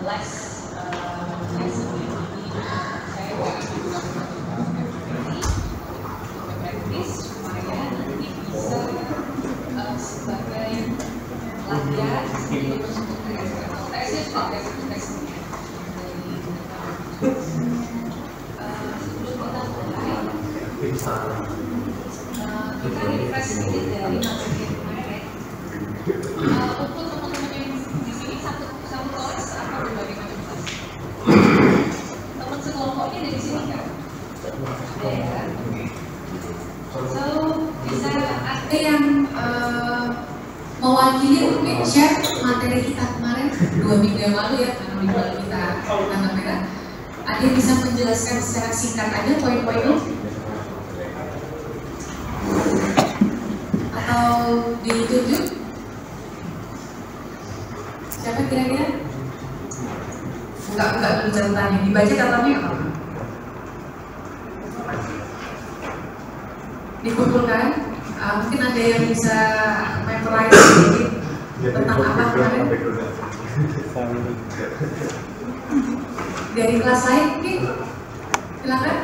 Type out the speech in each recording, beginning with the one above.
Kita refresh sedikit dari materi kemarin. Untuk teman-teman yang di sini satu kelas atau berbagai macam kelas? Teman sekelompoknya dari sini kan? Ada ya? So bisa ada yang mewakili untuk share materi kita kemarin 2 minggu yang lalu ya, karena minggu lalu kita tanggal merah. Ada yang bisa menjelaskan secara singkat aja poin-poinnya? Atau ditunjuk? Siapa kira-kira? Buka dulu catatannya, dibaca catatannya apa? Dikumpulkan, mungkin ada yang bisa memorize sedikit tentang apa kemarin? Dari kelas lain mungkin? Silakan.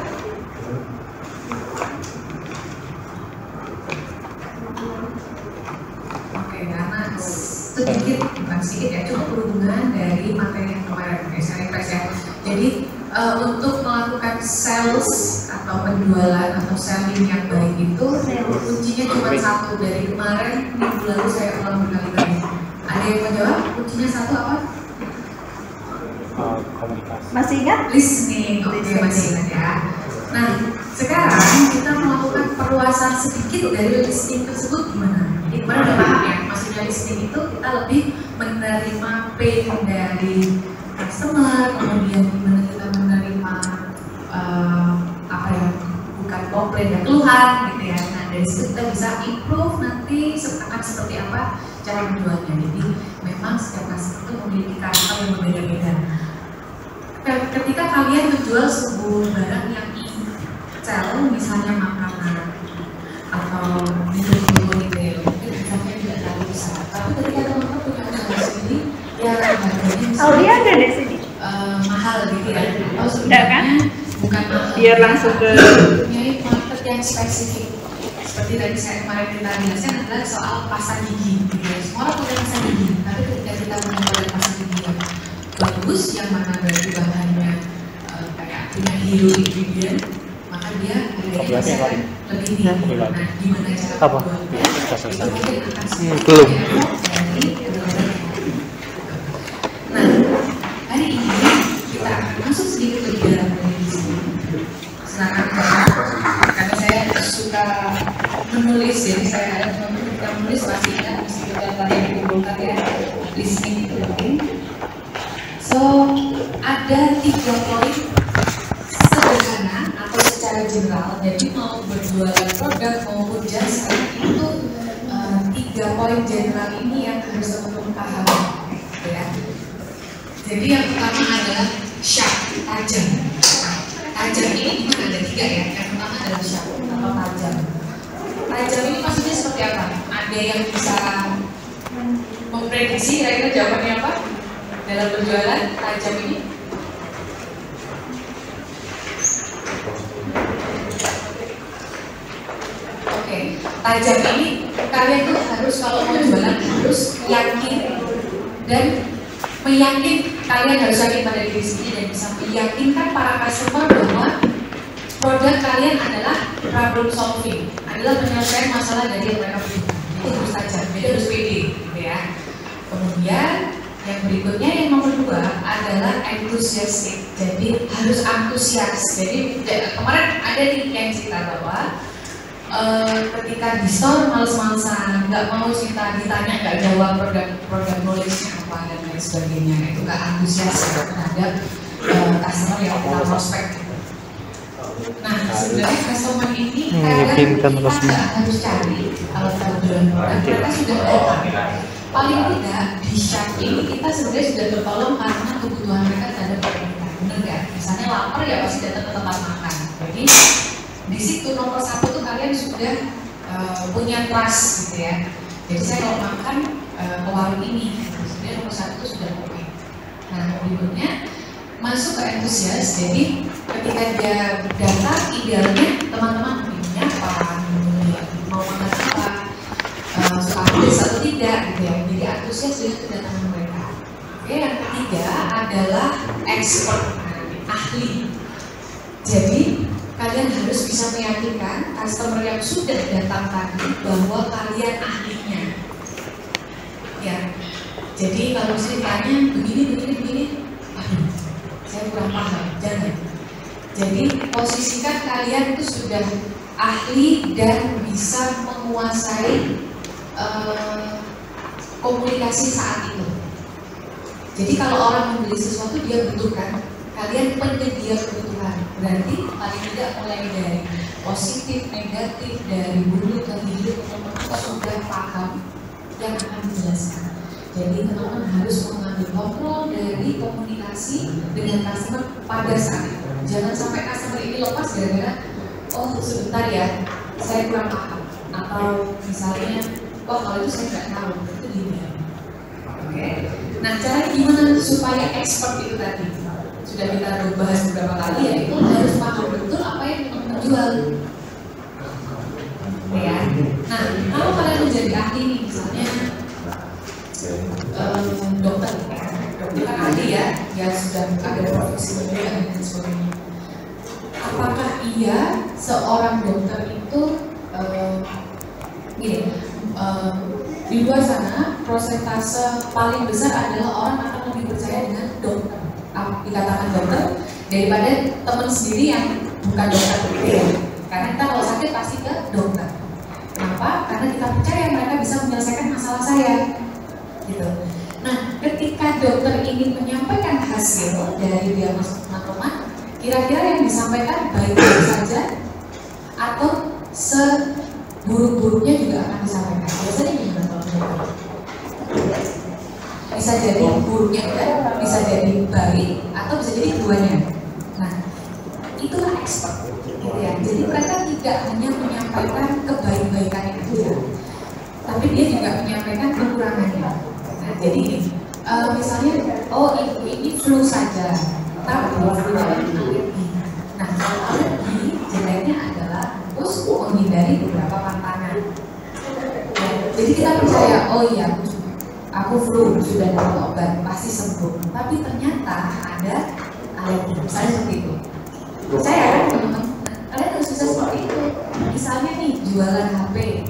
Oke, karena sedikit, bukan sedikit ya, cuma berhubungan dari materi yang kemarin. Oke, saya refresh ya. Jadi untuk melakukan sales atau penjualan atau selling yang baik itu kuncinya cuma satu. Dari kemarin minggu lalu saya ulang berkali-kali. Ada yang mau jawab? Kuncinya satu apa? Komunikasi. Masih ingat? Listening. Oke, masih ingat ya. Nah, sekarang kita melakukan perluasan sedikit dari listening tersebut gimana? Jadi kemarin udah paham ya, maksudnya listening itu kita lebih menerima pain dari customer, kemudian gimana kita menerima apa ya, bukan komplain dan keluhan gitu ya. Nah, dari situ kita bisa improve nanti akan seperti apa cara menjualnya. Jadi memang setiap customer itu memiliki karakter yang berbeda-beda. Ketika kalian menjual sebuah barang yang sell, misalnya makanan atau minum gitu ya, mungkin harganya tidak terlalu besar. Tapi ketika teman-teman punya usaha sendiri, ya harganya Aulia ada di sini. Mahal gitu ya. Oh, Enggak kan? Bukan mahal. Biar langsung ke Punya market yang spesifik. Seperti tadi saya kemarin kita jelaskan adalah soal pasta gigi. Gitu ya. Semua orang punya pasta gigi, tapi ketika kita menemukan pasta gigi yang bagus, yang mana berarti bahannya kayak punya hero ingredient, maka dia harganya bisa lebih tinggi. Nah, gimana cara Apa? membuatnya? Itu mungkin akan Belum. Nah, hari ini kita akan masuk sedikit lebih dalam dari di sini. Silakan Bapak, karena saya suka menulis, jadi saya harap teman-teman ketika menulis pasti ingat meskipun data yang dikumpulkan ya, listening itu penting. So, ada 3 poin sederhana atau secara general. Jadi mau berjualan produk maupun jasa itu 3 poin general ini yang harus teman-teman pahami, ya. Jadi yang pertama adalah sharp, tajam. Tajam ini kan ada 3 ya. Yang pertama adalah sharp atau tajam. Tajam ini maksudnya seperti apa? Ada yang bisa memprediksi kira-kira jawabannya apa dalam berjualan tajam ini? Oke, tajam ini kalian tuh harus kalau mau jualan harus yakin dan meyakin, kalian harus yakin pada diri sendiri dan bisa meyakinkan para customer bahwa produk kalian adalah problem solving, adalah penyelesaian masalah dari yang mereka butuhkan. Itu harus tajam, jadi harus pede, gitu ya. Kemudian yang berikutnya yang nomor 2 adalah enthusiastic, jadi harus antusias. Jadi kemarin ada nih yang cerita bahwa ketika di store males-malesan, nggak mau cerita, ditanya nggak jawab produk knowledge-nya apa dan lain sebagainya, itu nggak antusias terhadap customer yang kita prospek. Nah, sebenarnya customer ini kadang kita nggak harus cari kalau kita jualan produk, mereka sudah datang. Paling tidak di shop ini kita sebenarnya sudah tertolong karena kebutuhan mereka terhadap produk kita, benar nggak? Misalnya lapar ya pasti datang ke tempat makan. Jadi di situ nomor 1 tuh kalian sudah punya trust gitu ya. Jadi saya kalau makan ke warung ini, sebenarnya nomor 1 tuh sudah oke. Nah, berikutnya masuk ke antusias. Jadi ketika dia datang, idealnya teman-teman minumnya apa, mau makan apa, suka pedas atau tidak gitu ya. Jadi antusias dengan kedatangan mereka. Oke, yang ketiga adalah expert, ahli. Jadi kalian harus bisa meyakinkan customer yang sudah datang tadi bahwa kalian ahlinya. Ya, jadi kalau saya tanya begini, aduh, saya kurang paham, jangan. Jadi posisikan kalian itu sudah ahli dan bisa menguasai komunikasi saat itu. Jadi kalau orang membeli sesuatu dia butuhkan, kalian penyedia kebutuhan. Berarti paling tidak mulai dari positif, negatif, dari hulu ke hilir, teman-teman sudah paham yang akan dijelaskan. Jadi teman-teman harus mengambil kontrol dari komunikasi dengan customer pada saat itu. Jangan sampai customer ini lepas gara-gara oh sebentar ya, saya kurang paham. Atau misalnya, oh kalau itu saya nggak tahu, itu gini. Oke. Nah cara gimana supaya expert itu tadi? Sudah kita bahas beberapa kali ya, itu harus paham betul apa yang teman-teman jual. Ya. Nah, kalau kalian menjadi ahli nih, misalnya dokter kan ahli ya, ya sudah ada profesi juga dan sebagainya. Apakah iya seorang dokter itu di luar sana prosentase paling besar adalah orang akan lebih percaya dengan dokter, dikatakan dokter daripada teman sendiri yang bukan dokter ya. Karena kita kalau sakit pasti ke dokter. Kenapa? Karena kita percaya mereka bisa menyelesaikan masalah saya. Gitu. Nah, ketika dokter ingin menyampaikan hasil dari diagnosis hematoma, kira-kira yang disampaikan baik-baik saja atau seburuk-buruknya juga akan disampaikan. Biasanya gimana kalau dokter? Bisa jadi buruknya enggak, bisa jadi baik, atau bisa jadi keduanya. Nah, itulah expert. Gitu ya. Jadi mereka tidak hanya menyampaikan kebaik-baikannya saja, tapi dia juga menyampaikan kekurangannya. Nah, jadi misalnya, oh ini flu saja, tapi flu alergi. Nah, kalau alergi jeleknya adalah harus menghindari beberapa pantangan. Ya, jadi kita percaya, oh iya, aku flu sudah dapat obat pasti sembuh. Tapi ternyata ada alergi, misalnya seperti itu. Saya kan teman-teman, kalian harus bisa seperti itu. Misalnya nih jualan HP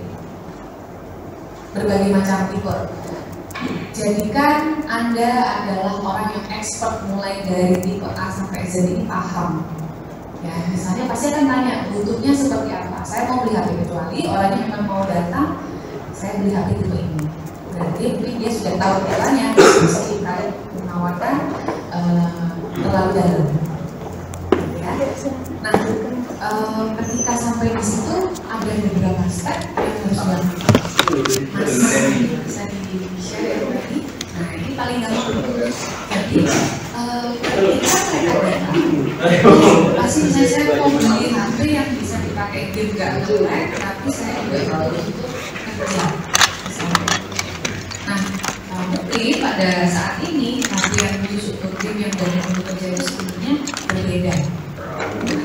berbagai macam tipe. Jadikan Anda adalah orang yang expert mulai dari tipe A sampai Z ini paham. Ya, misalnya pasti akan tanya butuhnya seperti apa. Saya mau beli HP, kecuali orangnya memang mau datang, saya beli HP tipe ini. Berarti mungkin dia sudah tahu caranya, bisa kita menawarkan terlalu dalam. Ya. Nah, ketika sampai di situ ada beberapa step yang harus dilakukan. Bisa di-share lagi. Nah, ini paling gampang. Jadi, ketika mereka datang, pasti saya mau beli HP yang bisa dipakai game nggak nge-lag, tapi saya juga perlu untuk kerja. Nah, mungkin pada saat ini HP yang khusus untuk game yang dari bekerja itu sebenarnya berbeda.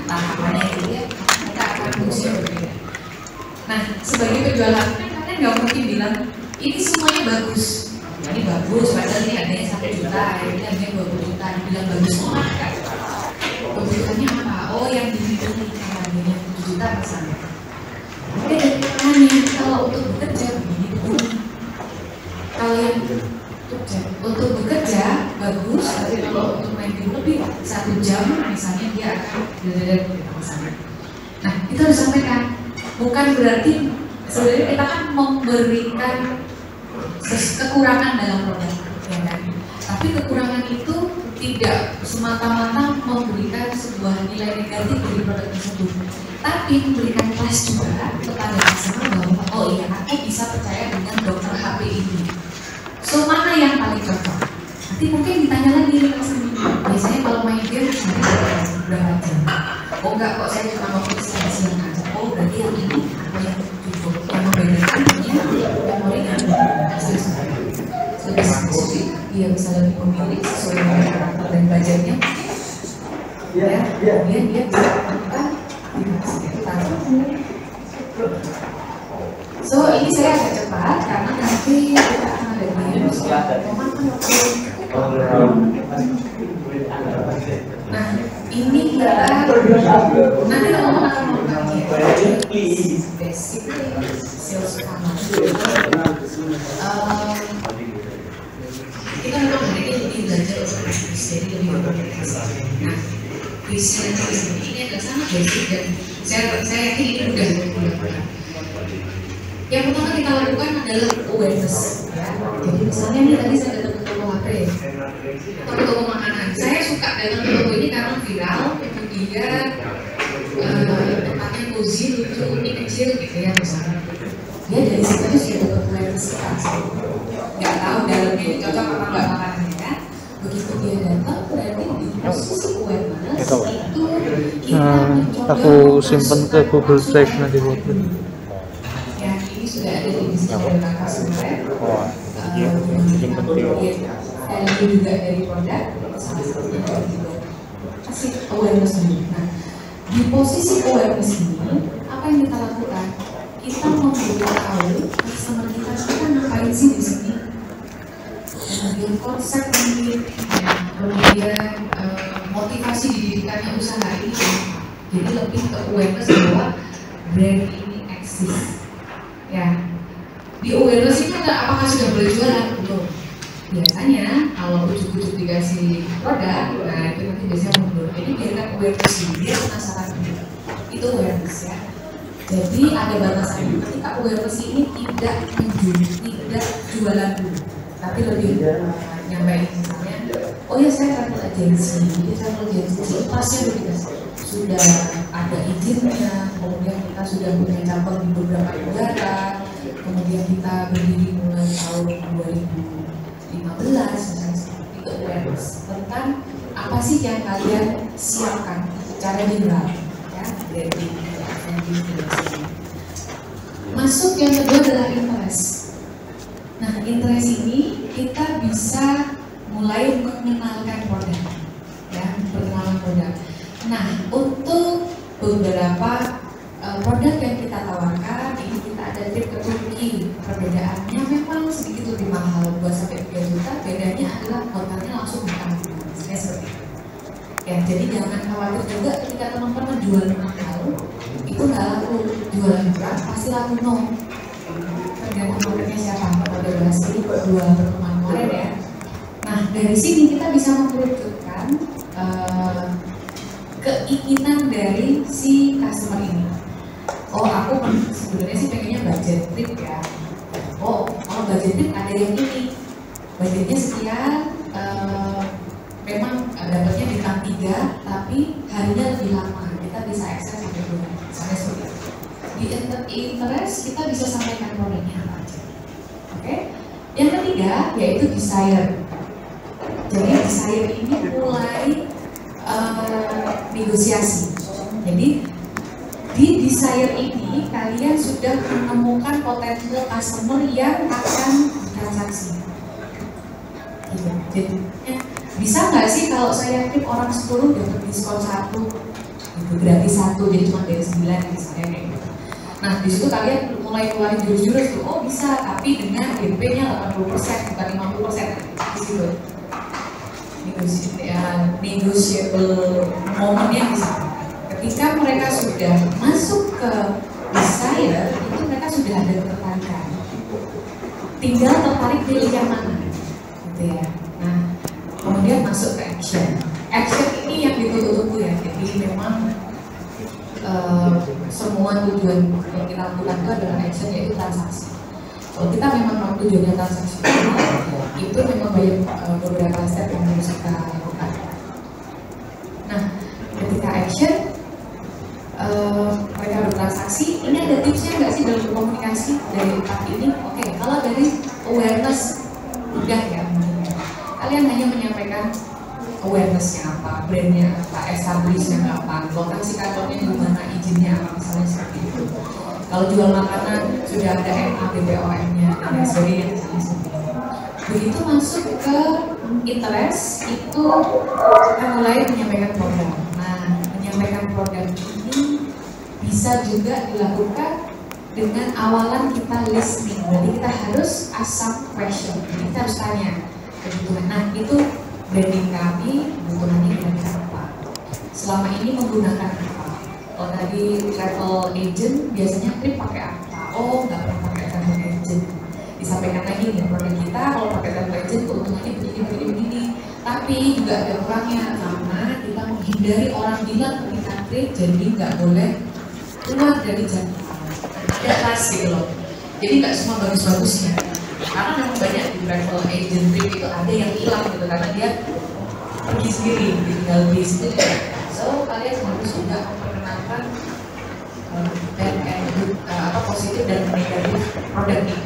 Tahapannya itu ya, kita akan fungsinya berbeda. Nah, sebagai penjual HP kan kalian nggak mungkin bilang ini semuanya bagus. Ini bagus, padahal ini harganya 1 juta, ini harganya 20 juta, dibilang bagus semua kan? Kebutuhannya apa? Oh, yang dihidupin harganya 7 juta misalnya. Oke, hanya kalau untuk bekerja begini. Kalau yang untuk bekerja bagus, tapi kalau untuk main game lebih 1 jam misalnya dia akan misalnya. Nah, itu harus sampaikan. Bukan berarti sebenarnya kita kan memberikan kekurangan dalam produk, ya kan? Tapi kekurangan itu tidak semata-mata memberikan sebuah nilai negatif dari produk tersebut, tapi memberikan trust juga kepada customer bahwa oh iya aku bisa percaya dengan dokter HP ini. So mana yang paling cocok? Nanti mungkin ditanya lagi biasanya kalau main game berapa jam? Oh enggak kok, saya cuma mau siang aja. Oh berarti yang ini aku yang cukup yang membedakan memori dan lebih spesifik, dia bisa lebih memilih sesuai dengan karakter budgetnya, ya, kemudian dia bisa melakukan sekitar. So ini saya agak cepat karena nanti kita akan ada nah ini kita nanti teman-teman akan mengkaji basic sales utama. Kita memang hari ini lebih belajar untuk bisnis, jadi lebih berkomunikasi. Nah, bisnis ini agak sangat basic dan saya yakin ini mudah dilakukan. Yang pertama kita lakukan adalah awareness, ya. Jadi misalnya nih tadi saya datang ke toko HP atau ke toko makanan. Saya suka datang ke toko ini karena viral, kemudian tempatnya cozy, lucu, unik, kecil, gitu ya misalnya. Ya dari situ tuh sudah dapat awareness kita. Nggak tahu dalamnya ini cocok apa nggak makanannya kan? Begitu dia datang berarti di posisi awareness itu kita mencoba. Aku simpen ke Google Drive nanti buat sudah ada di sini dari customer. Yang penting. Dan juga dari produk, salah satunya dari juga kasih awareness dulu. Nah, di posisi awareness ini, apa yang kita lakukan? Kita memberitahu customer kita ngapain sih di sini. Kemudian konsep mungkin, kemudian motivasi didikannya usaha ini. Jadi lebih ke awareness bahwa brand ini eksis. Ya, di awareness itu apakah sudah boleh jualan? Belum. Biasanya kalau ujuk-ujuk dikasih produk, nah itu nanti biasanya mundur. Jadi biarkan awareness ini, dia penasaran dulu. Itu awareness ya. Jadi ada batasan ketika awareness ini tidak menjual, tidak jualan dulu, tapi lebih nyampein misalnya, oh ya saya travel agency, pasnya sudah ada izinnya, kemudian kita sudah punya cabang di beberapa negara, kemudian kita berdiri mulai tahun 2015, misalnya itu awareness tentang apa sih yang kalian siapkan secara general, ya, dari masuk yang kedua adalah interest. Nah, interest ini kita bisa mulai mengenalkan produk, ya, perkenalan produk. Nah, untuk beberapa produk yang kita tawarkan, ini kita ada trip ke Turki. Perbedaannya memang sedikit lebih mahal, 2-3 juta. Bedanya adalah hotelnya langsung makan. Saya seperti itu. Ya, jadi jangan khawatir juga ketika teman-teman jual mahal, itu nggak laku. Jualan murah pasti laku no. Tergantung produknya siapa. Kalau berhasil ini dua pertemuan kemarin ya. Nah, dari sini kita bisa mengerucutkan keinginan dari si customer ini. Oh, aku sebenarnya sih pengennya budget trip ya. Oh, kalau budget trip ada yang ini, budgetnya sekian, memang dapatnya bintang 3, tapi harinya lebih lama. Kita bisa akses sampai 2 hari, misalnya seperti itu. Di interest kita bisa sampaikan produknya apa aja. Oke. Yang ketiga yaitu desire. Jadi desire ini mulai negosiasi. Jadi di desire ini kalian sudah menemukan potensial customer yang akan transaksi. Gitu. Jadi bisa nggak sih kalau saya tip orang 10 dapat diskon 1, gitu, gratis 1, jadi cuma dari 9 misalnya kayak gitu. Nah di situ kalian mulai keluarin jurus-jurus tuh, oh bisa, tapi dengan DP-nya 80% bukan 50% di situ. Negotiable momennya bisa. Ketika mereka sudah masuk ke desire, itu mereka sudah ada ketertarikan. Tinggal tertarik pilih yang mana, gitu ya. Nah, kemudian masuk ke action. Action ini yang ditunggu-tunggu ya. Jadi memang semua tujuan yang kita lakukan itu adalah action, yaitu transaksi. Kalau kita memang mau tujuannya transaksi, itu memang banyak beberapa step yang harus kita lakukan. Nah, ketika action, mereka bertransaksi, ini ada tipsnya nggak sih dalam komunikasi dari part ini? Oke, kalau dari awareness udah ya, kalian hanya menyampaikan awareness-nya apa, brand-nya apa, establishnya apa, lokasi kantornya di mana, izinnya apa, misalnya seperti itu. Kalau jual makanan sudah ada MA, BPOM-nya, dan sebagainya. Begitu masuk ke interest itu kita mulai menyampaikan program. Nah, menyampaikan program ini bisa juga dilakukan dengan awalan kita listening. Jadi kita harus ask question. Jadi kita harus tanya kebutuhan. Nah, itu branding kami, kebutuhannya kira-kira apa? Selama ini menggunakan apa? Kalau tadi travel agent biasanya trip pakai apa? Oh, nggak pernah pakai travel agent. Disampaikan lagi nih produk kita kalau pakai travel agent keuntungannya begini. Tapi juga ada kurangnya karena kita menghindari orang bilang kita trip, jadi nggak boleh keluar dari jangkauan. Ada kelas gitu loh. Jadi nggak semua bagus-bagusnya. Karena memang banyak di travel agent trip itu ada yang hilang gitu karena dia pergi sendiri, tinggal di situ. So kalian harus juga memperkenalkan positif dan negatif produk itu.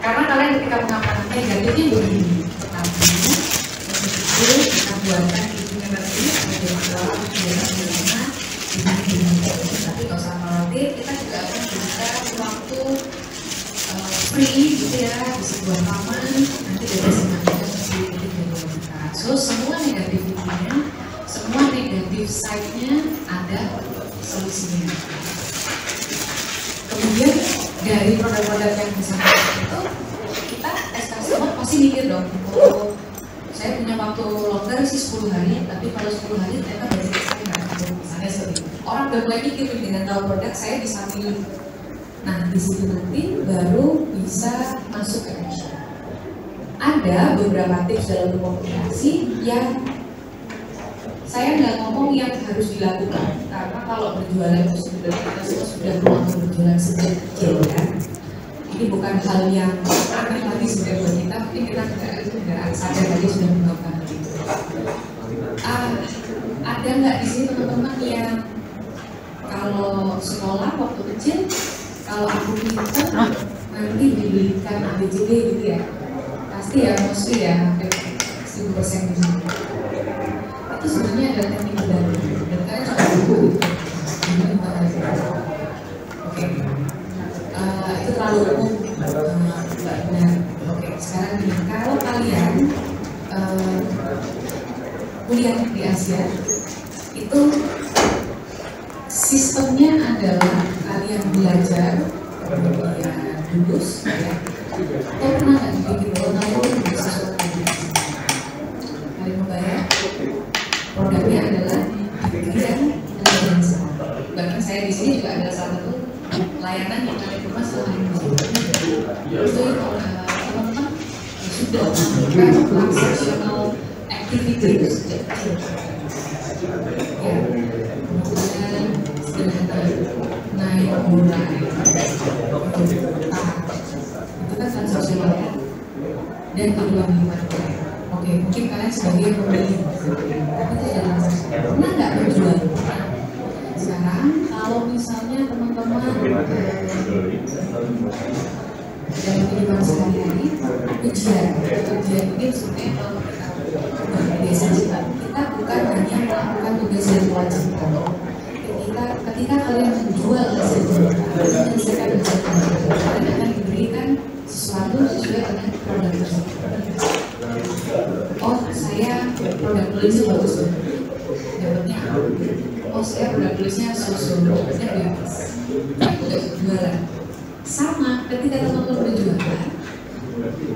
Karena kalian ketika mengatakan negatifnya begini, tetapi itu kita buatkan itu nanti ada jualan bagaimana tapi kalau usah khawatir, kita juga akan berikan waktu free gitu ya di sebuah taman nanti dari semuanya sedikit dari kita. So semua negatifnya, semua negatif side-nya ada solusinya. Kemudian dari produk-produk yang disampaikan itu kita as customer pasti mikir dong, oh saya punya waktu longgar sih 10 hari, tapi kalau 10 hari ternyata budget saya nggak ada, misalnya seperti orang udah mulai mikir dengan tahu produk saya bisa pilih. Nah di situ nanti baru bisa masuk ke action. Ada beberapa tips dalam berkomunikasi yang saya nggak ngomong yang harus dilakukan, karena kalau berjualan itu sebenarnya kita semua sudah mau berjualan sejak kecil kan. Ini bukan hal yang aneh lagi sebenarnya buat kita, mungkin kita nggak sadar lagi sudah melakukan hal itu. Ada nggak di sini teman-teman yang kalau sekolah waktu kecil, kalau aku pintar nanti dibelikan ABCD gitu ya, pasti ya mostly ya hampir 1000% gitu. Itu sebenarnya ada teknik baru dan kalian sudah buku oke. Itu terlalu umum nggak benar. Oke, sekarang gini, kalau kalian kuliah di Asia itu sistemnya adalah kalian belajar kemudian lulus ya. Kau pernah nggak dibikin tahun sesuatu kalian membayar produknya adalah dan bahkan saya di sini juga ada salah satu layanan yang kalian rumah selama ini itu teman-teman sudah melakukan transactional activity sejak kecil ya, kemudian sederhana naik mulai itu kan transaksional ya, dan hilang. Oke, mungkin kalian sebagai pembeli tapi itu adalah pernah nggak berjual? Sekarang kalau misalnya teman-teman dalam kehidupan sehari-hari ujian ini sebenarnya kalau kita biasa kita bukan hanya melakukan tugas yang wajib. Ketika kalian menjual hasil menyelesaikan ujian kalian akan diberikan sesuatu sesuai dengan produk tersebut. Oh saya produk tulisnya bagus dapatnya. Oh saya produk tulisnya susu dapatnya bebas. Tapi udah jualan. Sama ketika teman-teman berjualan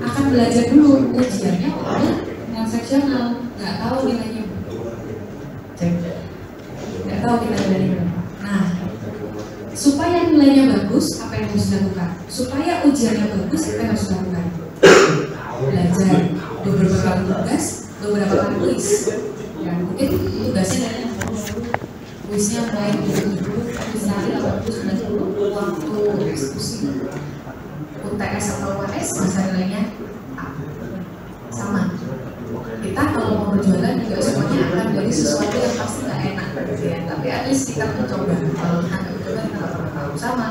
akan belajar dulu ujiannya oleh transaksional, nggak tahu nilainya nggak tahu kita nilainya berapa. Nah supaya nilainya bagus apa yang harus dilakukan? Supaya ujiannya bagus apa yang harus dilakukan? Belajar beberapa kali tugas, beberapa kali kuis. Ya mungkin tugasnya dari kuisnya mulai dulu, misalnya 80-90 waktu eksekusi UTS atau UAS masa nilainya A. Sama. Kita kalau mau berjualan juga semuanya akan dari sesuatu yang pasti nggak enak gitu ya. Tapi at least kita mencoba. Kalau kita nggak mencoba kita nggak pernah tahu. Sama.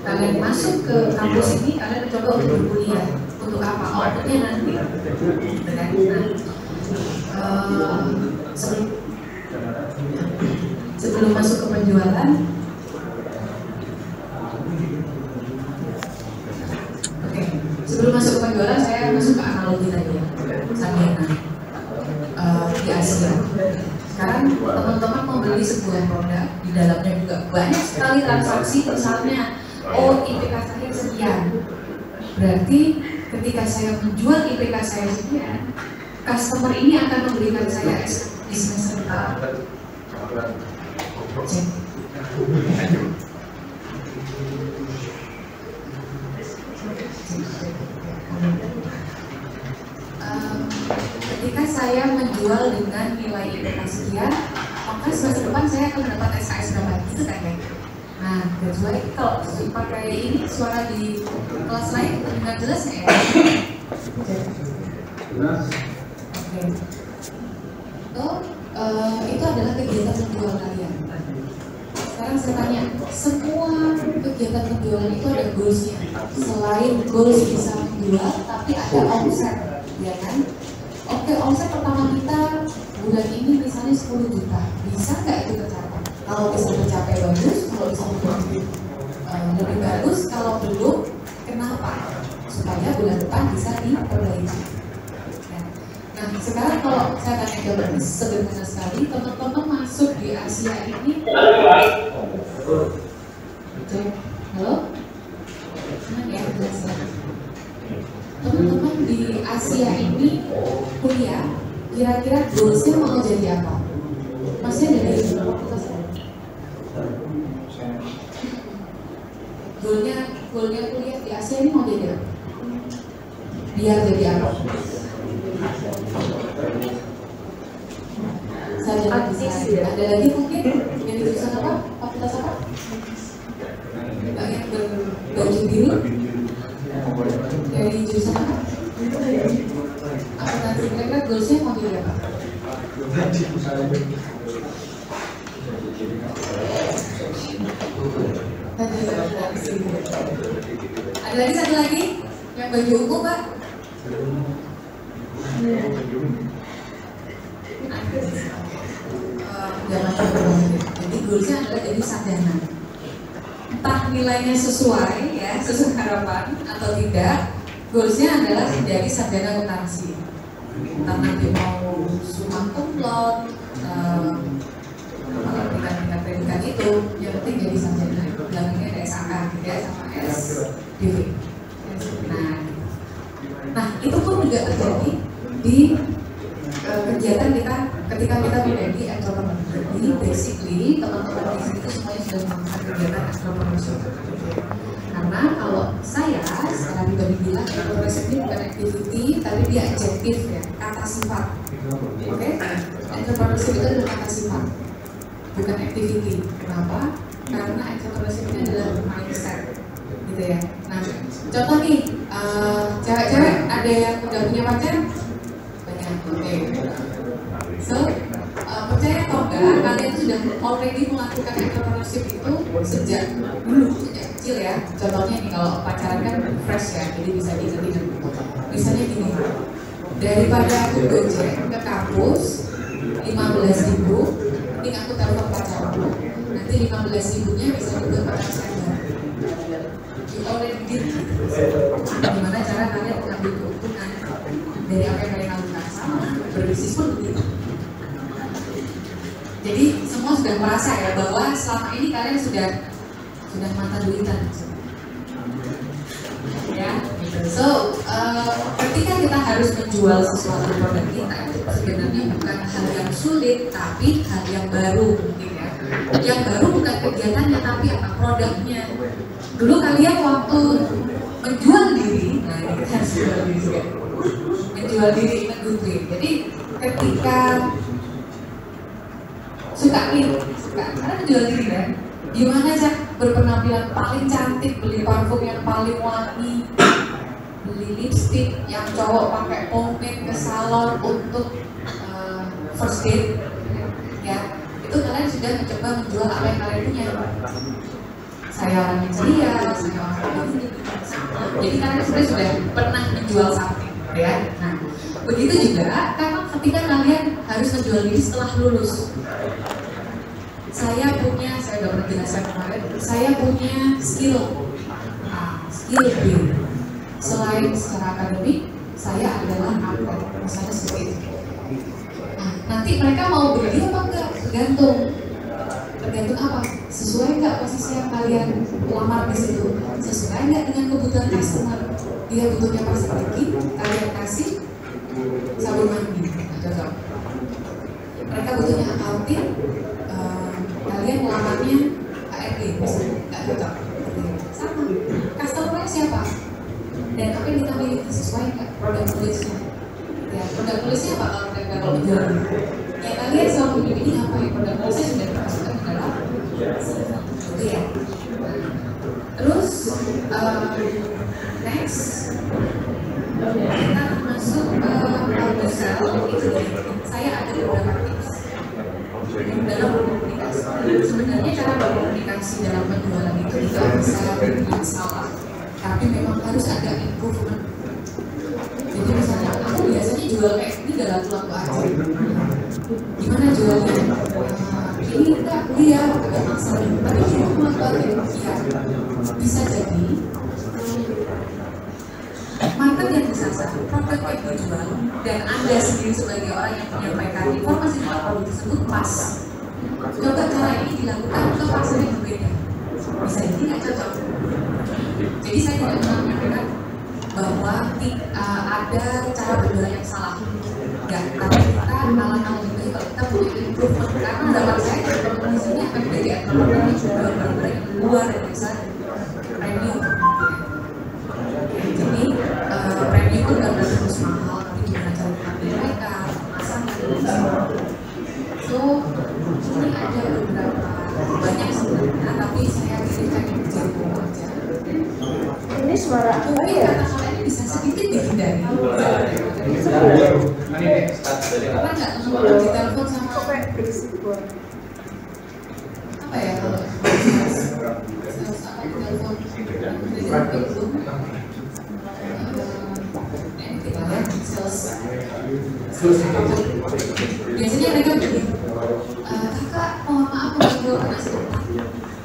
Kalian masuk ke kampus ini, kalian mencoba untuk berkuliah. Untuk apa? Outputnya nanti. Dengan sebelum masuk ke penjualan, sebelum masuk ke penjualan saya masuk ke analogi tadi ya. di Asia. Sekarang teman-teman membeli sebuah produk, di dalamnya juga banyak sekali transaksi, misalnya IPK saya sekian. Berarti ketika saya menjual IPK saya sekian, customer ini akan memberikan saya business rental. Ketika saya menjual dengan nilai IPK sekian, maka semester depan saya akan mendapat SKS berapa, gitu kan ya? Nah, kecuali kalau pakai ini suara di kelas lain nggak jelas nggak ya? Oke. Itu adalah kegiatan penjualan kalian. Sekarang saya tanya, semua kegiatan penjualan itu ada goalsnya. Selain goals bisa menjual, tapi ada omset, ya kan? Oke, omset pertama kita bulan ini misalnya 10 juta, bisa nggak itu tercapai? Kalau bisa tercapai bagus, kalau bisa lebih bagus, kalau belum, kenapa? Supaya bulan depan bisa diperbaiki. Nah, sekarang kalau saya tanya jawaban sederhana sekali, teman-teman masuk di Asia ini, halo? Ya, teman-teman di Asia ini kuliah, kira-kira goalsnya mau jadi apa? Masih dari fakultas apa? Goalnya kuliah di Asia ini mau jadi apa? Biar jadi apa? Saya bisa. Ada lagi mungkin yang di jurusan apa? Fakultas apa? Yang berbaju biru? Dari jurusan apa? Akuntansi. Kira-kira goalsnya mau jadi apa? Ada lagi satu lagi yang baju ungu, Pak? Jadi goalsnya adalah jadi sarjana. Entah nilainya sesuai ya, sesuai harapan atau tidak, goalsnya adalah menjadi sarjana akuntansi. Entah nanti mau summa cum laude, tingkat pendidikan itu, yang penting jadi sarjana. Belakangnya ada SAK, ya, sama SDV. Nah, itu pun juga terjadi di kegiatan kita ketika kita menjadi entrepreneur. Jadi basically teman-teman di sini semuanya sudah melakukan kegiatan entrepreneurship. Karena kalau saya secara pribadi bilang entrepreneurship ini bukan activity, tapi dia adjektif ya, kata sifat. Oke? Entrepreneurship itu adalah kata sifat, bukan activity. Kenapa? Karena entrepreneurship ini adalah mindset, gitu ya. Nah, contoh nih, cewek-cewek ada yang udah punya pacar? Oke. So, percaya atau enggak, kalian sudah already melakukan entrepreneurship itu sejak dulu, sejak kecil ya. Contohnya nih, kalau pacaran kan fresh ya, jadi bisa diingat-ingat. Misalnya gini, daripada aku gojek ke kampus 15.000, mending aku telepon pacarku. Nanti 15.000-nya bisa juga pacar saya. You already did. Gimana cara kalian mengambil keuntungan dari apa yang kalian lakukan? Sama, berbisnis pun begitu. Jadi semua sudah merasa ya bahwa selama ini kalian sudah mata duitan. Ya, so ketika kita harus menjual sesuatu produk kita, itu sebenarnya bukan hal yang sulit, tapi hal yang baru mungkin ya. Yang baru bukan kegiatannya, tapi apa produknya. Dulu kalian waktu menjual diri, nah ini kita harus jual diri juga. Menjual diri in a good way. Jadi ketika suka, karena menjual diri kan, gimana cara berpenampilan paling cantik, beli parfum yang paling wangi, beli lipstick yang cowok pakai pomade ke salon untuk first date, ya itu kalian sudah mencoba menjual apa yang kalian punya. Saya orang yang ceria, saya orang ini, jadi kalian sudah pernah menjual something, ya. Nah, begitu juga karena ketika kalian harus menjual diri setelah lulus. Saya udah pernah jelaskan kemarin, saya punya skill B. Selain secara akademik, saya adalah atlet, misalnya seperti itu. Nah, Nanti mereka mau beli apa enggak? Tergantung apa? Sesuai nggak posisi yang kalian lamar di situ? Sesuai nggak dengan kebutuhan customer? Dia butuhnya plastik dikit, kalian kasih sabun mandi, nggak cocok. Mereka butuhnya accounting, kalian ngelamarnya HRD, nggak cocok. Sama, customer-nya siapa? Dan apa yang kita miliki sesuai nggak produk tulisnya? Ya, produk tulisnya apa kalau mereka kalau jual? Ya kalian selalu memiliki apa yang produk tulisnya sudah dimasukkan ke dalam itu ya. Terus next kita masuk ke Aldosel. Itu saya ada beberapa tips dalam berkomunikasi. Sebenarnya cara berkomunikasi dalam penjualan itu tidak bisa dibilang salah, tapi memang harus ada improvement. Jadi misalnya aku biasanya jual kayak ini udah laku-laku aja. Gimana jualnya? Ini enggak dia agak maksa, tapi cuma laku aja. Ya, bisa jadi market yang disasar, produk yang dijual, dan Anda sendiri sebagai orang yang menyampaikan informasi tentang produk tersebut pas. Coba cara ini dilakukan ke pasar yang berbeda. Bisa jadi nggak cocok. Jadi saya tidak pernah menyampaikan bahwa ada cara berjualan yang salah. Enggak, tapi kita malah lebih baik kalau kita punya improvement. Karena harapan saya kondisinya akan menjadi antara yang jual barang-barang yang luar dari misalnya premium. Jadi premium itu nggak harus mahal, tapi gimana cara mengambil mereka, pasang so ini ada beberapa banyak sebenarnya, tapi saya berikan yang jago aja. Ini suara apa ya? Kata-kata ini bisa sedikit dihindari. Pernah nggak teman-teman ditelepon sama apa ya kalau sales apa ditelepon biasanya mereka begini, kakak mohon maaf mengganggu karena sebentar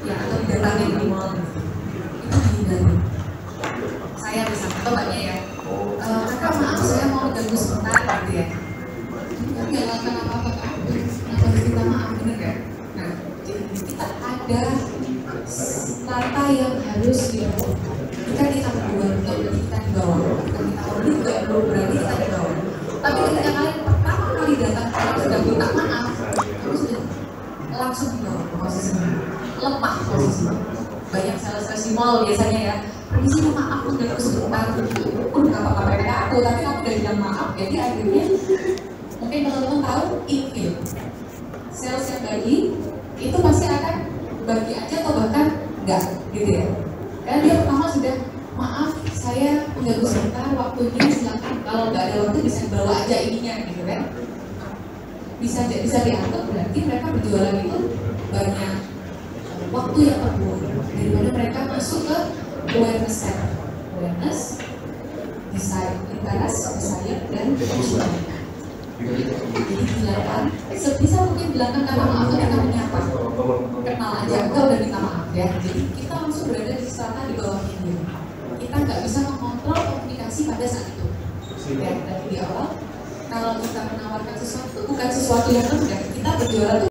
ya, atau didatangin di mall itu dihindari. Saya misalnya mbaknya ya, kakak maaf saya mau mengganggu sebentar gitu ya, kan nggak lakukan apa-apa kan, kenapa kita maaf, bener kan? Nah, jadi kita ada tata yang harus dilakukan. Kita berdua bukan kita di bawah, kita order juga belum berani kita di bawah. Tapi ketika kalian pertama kali datang, kalian sudah minta maaf, kamu sudah langsung di bawah posisinya, lemah posisinya. Banyak sales di mall biasanya ya, permisi maaf mengganggu sebentar, pun nggak apa-apa mereka aku, tapi kamu udah bilang maaf, jadi akhirnya mungkin teman-teman tahu infil sales yang bagi itu pasti akan bagi aja atau bahkan enggak gitu ya. Karena dia pertama sudah maaf saya mengganggu sebentar waktunya, silakan kalau nggak ada waktu bisa dibawa aja ininya gitu kan. Bisa dianggap berarti mereka berjualan itu banyak waktu yang terbuang daripada mereka masuk ke awareness center, awareness, design, interest, desire, dan consumer. Jadi silakan sebisa mungkin bilangkan kata maaf ketika menyapa, kenal aja enggak udah minta maaf ya. Jadi kita langsung berada di strata di bawah ini. Kita nggak bisa mengontrol komunikasi pada saat itu. Ya, dari di awal kalau kita menawarkan sesuatu bukan sesuatu yang rendah, kita berjualan